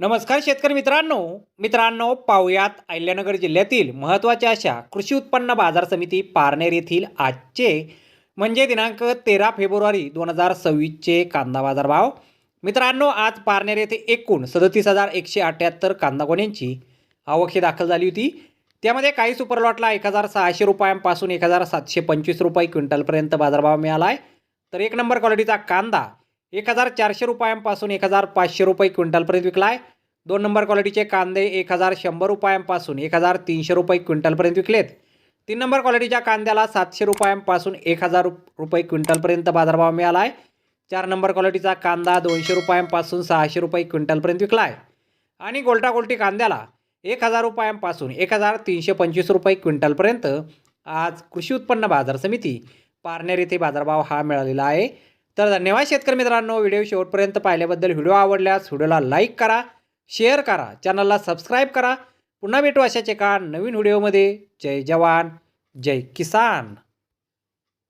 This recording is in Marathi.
नमस्कार शेतकरी मित्रांनो पाहुयात अहिल्यानगर जिल्ह्यातील महत्त्वाच्या अशा कृषी उत्पन्न बाजार समिती पारनेर येथील आजचे म्हणजे दिनांक 13 फेब्रुवारी 2026चे कांदा बाजार भाव। मित्रांनो, आज पारनेर येथे एकूण 37,178 कांदा गोण्यांची आवक दाखल झाली होती। त्यामध्ये काही सुपर लॉटला 1,600 रुपयांपासून 1,725 रुपये क्विंटलपर्यंत बाजारभाव मिळाला आहे, तर एक नंबर क्वालिटीचा कांदा 1,400 रुपयांपासून 1,500 रुपये क्विंटलपर्यंत विकला आहे। दोन नंबर क्वालिटीचे कांदे 1,100 रुपयांपासून 1,300 रुपये क्विंटलपर्यंत विकलेत। तीन नंबर क्वालिटीच्या कांद्याला 700 रुपयांपासून 1,000 रुपये क्विंटलपर्यंत बाजारभाव मिळाला आहे। चार नंबर क्वालिटीचा कांदा 200 रुपयांपासून 600 रुपये क्विंटलपर्यंत विकला आहे आणि गोल्टी कांद्याला 1,000 रुपयांपासून 1,325 रुपये क्विंटलपर्यंत आज कृषी उत्पन्न बाजार समिती पारनेर येथे बाजारभाव हा मिळालेला आहे। तर धन्यवाद शेतकरी मित्रांनो, व्हिडिओ शेवटपर्यंत पाहिल्याबद्दल। व्हिडिओ आवडल्यास व्हिडिओला लाईक करा, शेअर करा, चॅनलला सबस्क्राईब करा। पुन्हा भेटू अशाच एका नवीन व्हिडिओमध्ये। जय जवान जय किसान।